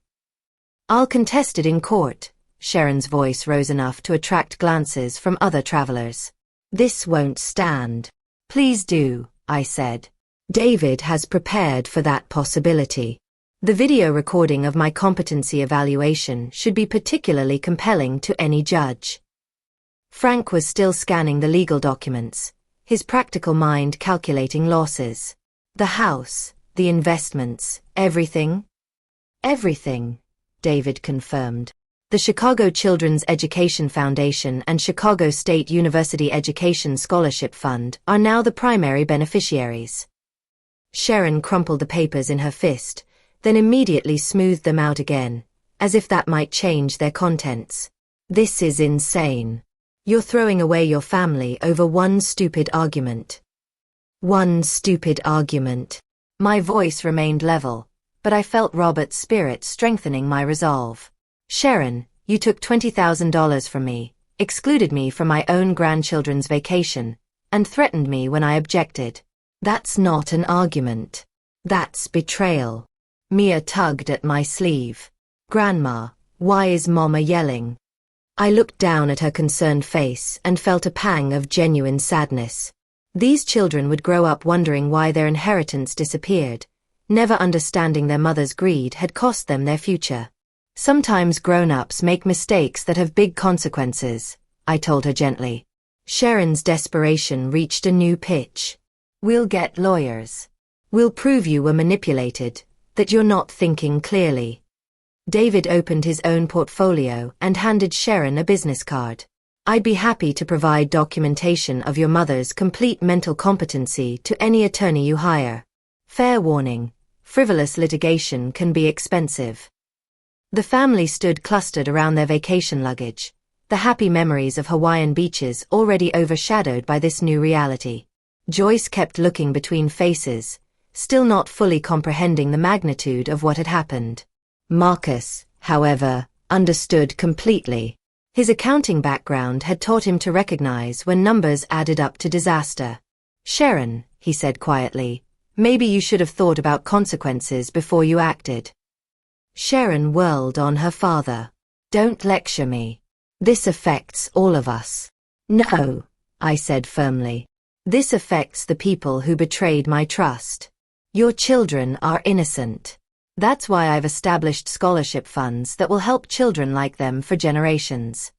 I'll contest it in court. Sharon's voice rose enough to attract glances from other travelers. This won't stand. Please do, I said. David has prepared for that possibility. The video recording of my competency evaluation should be particularly compelling to any judge. Frank was still scanning the legal documents, his practical mind calculating losses. The house, the investments, everything? Everything, David confirmed. The Chicago Children's Education Foundation and Chicago State University Education Scholarship Fund are now the primary beneficiaries. Sharon crumpled the papers in her fist, then immediately smoothed them out again, as if that might change their contents. This is insane. You're throwing away your family over one stupid argument. One stupid argument. My voice remained level, but I felt Robert's spirit strengthening my resolve. Sharon, you took $20,000 from me, excluded me from my own grandchildren's vacation, and threatened me when I objected. That's not an argument. That's betrayal. Mia tugged at my sleeve. Grandma, why is Mama yelling? I looked down at her concerned face and felt a pang of genuine sadness. These children would grow up wondering why their inheritance disappeared, never understanding their mother's greed had cost them their future. Sometimes grown-ups make mistakes that have big consequences, I told her gently. Sharon's desperation reached a new pitch. We'll get lawyers. We'll prove you were manipulated, that you're not thinking clearly. David opened his own portfolio and handed Sharon a business card. I'd be happy to provide documentation of your mother's complete mental competency to any attorney you hire. Fair warning, frivolous litigation can be expensive. The family stood clustered around their vacation luggage, the happy memories of Hawaiian beaches already overshadowed by this new reality. Joyce kept looking between faces, still not fully comprehending the magnitude of what had happened. Marcus, however, understood completely. His accounting background had taught him to recognize when numbers added up to disaster. Sharon, he said quietly, maybe you should have thought about consequences before you acted. Sharon whirled on her father. Don't lecture me. This affects all of us. No, I said firmly. This affects the people who betrayed my trust. Your children are innocent. That's why I've established scholarship funds that will help children like them for generations.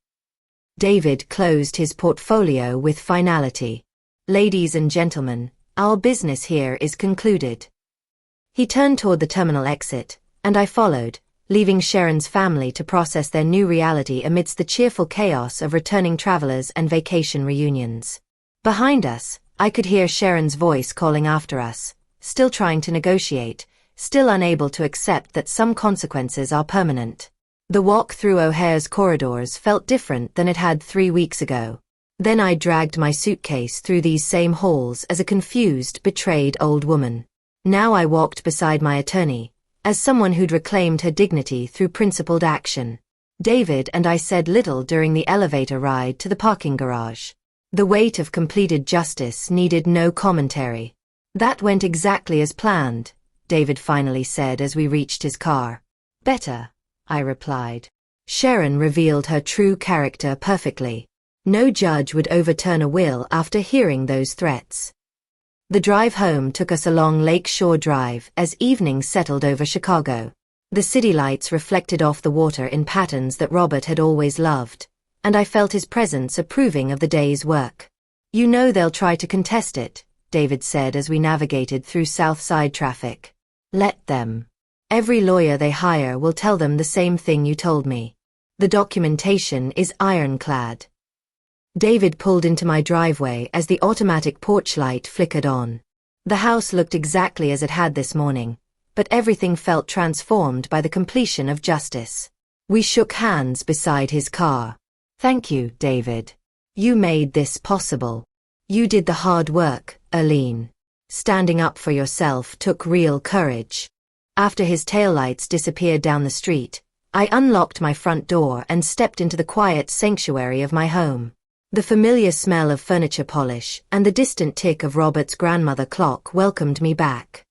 David closed his portfolio with finality. Ladies and gentlemen, our business here is concluded. He turned toward the terminal exit, and I followed, leaving Sharon's family to process their new reality amidst the cheerful chaos of returning travelers and vacation reunions. Behind us, I could hear Sharon's voice calling after us, still trying to negotiate, still unable to accept that some consequences are permanent. The walk through O'Hare's corridors felt different than it had 3 weeks ago. Then I dragged my suitcase through these same halls as a confused, betrayed old woman. Now I walked beside my attorney, as someone who'd reclaimed her dignity through principled action. David and I said little during the elevator ride to the parking garage. The weight of completed justice needed no commentary. That went exactly as planned, David finally said as we reached his car. Better, I replied. Sharon revealed her true character perfectly. No judge would overturn a will after hearing those threats. The drive home took us along Lake Shore Drive as evening settled over Chicago. The city lights reflected off the water in patterns that Robert had always loved, and I felt his presence approving of the day's work. You know they'll try to contest it, David said as we navigated through South Side traffic. Let them. Every lawyer they hire will tell them the same thing you told me. The documentation is ironclad. David pulled into my driveway as the automatic porch light flickered on. The house looked exactly as it had this morning, but everything felt transformed by the completion of justice. We shook hands beside his car. Thank you, David. You made this possible. You did the hard work, Arlene. Standing up for yourself took real courage. After his taillights disappeared down the street, I unlocked my front door and stepped into the quiet sanctuary of my home. The familiar smell of furniture polish and the distant tick of Robert's grandmother clock welcomed me back.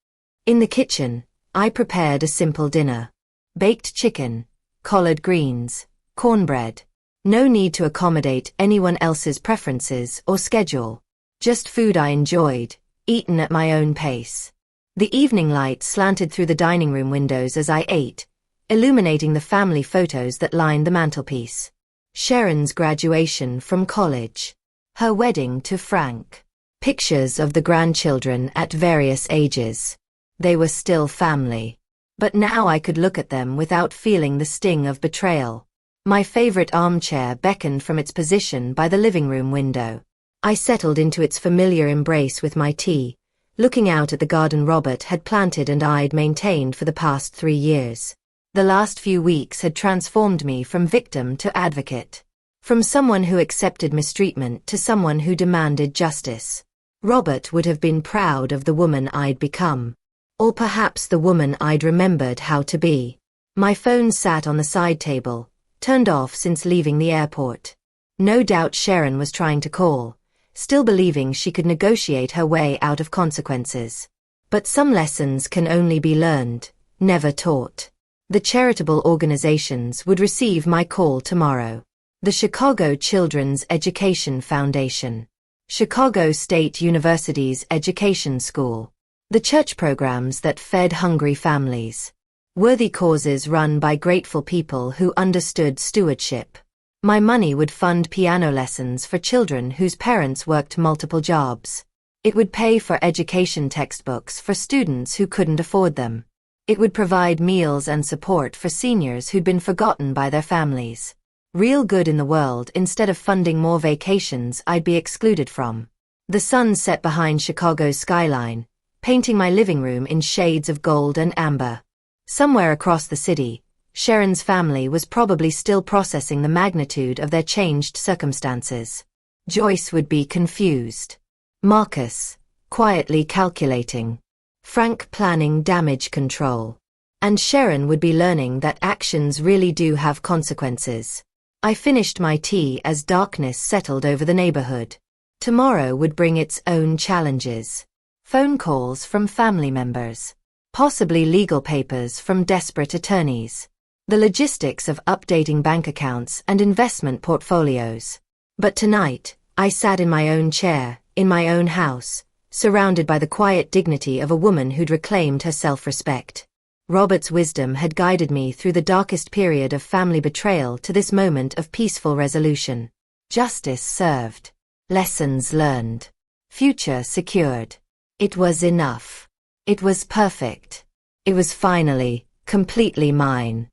In the kitchen, I prepared a simple dinner. Baked chicken, collard greens, cornbread. No need to accommodate anyone else's preferences or schedule. Just food I enjoyed, eaten at my own pace. The evening light slanted through the dining room windows as I ate, illuminating the family photos that lined the mantelpiece. Sharon's graduation from college. Her wedding to Frank. Pictures of the grandchildren at various ages. They were still family. But now I could look at them without feeling the sting of betrayal. My favorite armchair beckoned from its position by the living room window. I settled into its familiar embrace with my tea, looking out at the garden Robert had planted and I'd maintained for the past 3 years. The last few weeks had transformed me from victim to advocate. From someone who accepted mistreatment to someone who demanded justice. Robert would have been proud of the woman I'd become. Or perhaps the woman I'd remembered how to be. My phone sat on the side table, turned off since leaving the airport. No doubt Sharon was trying to call, still believing she could negotiate her way out of consequences. But some lessons can only be learned, never taught. The charitable organizations would receive my call tomorrow. The Chicago Children's Education Foundation. Chicago State University's Education School. The church programs that fed hungry families. Worthy causes run by grateful people who understood stewardship. My money would fund piano lessons for children whose parents worked multiple jobs. It would pay for education textbooks for students who couldn't afford them. It would provide meals and support for seniors who'd been forgotten by their families. Real good in the world instead of funding more vacations I'd be excluded from. The sun set behind Chicago's skyline, painting my living room in shades of gold and amber. Somewhere across the city, Sharon's family was probably still processing the magnitude of their changed circumstances. Joyce would be confused. Marcus, quietly calculating. Frank planning damage control. And Sharon would be learning that actions really do have consequences. I finished my tea as darkness settled over the neighborhood. Tomorrow would bring its own challenges. Phone calls from family members. Possibly legal papers from desperate attorneys. The logistics of updating bank accounts and investment portfolios. But tonight, I sat in my own chair, in my own house, surrounded by the quiet dignity of a woman who'd reclaimed her self-respect. Robert's wisdom had guided me through the darkest period of family betrayal to this moment of peaceful resolution. Justice served. Lessons learned. Future secured. It was enough. It was perfect. It was finally, completely mine.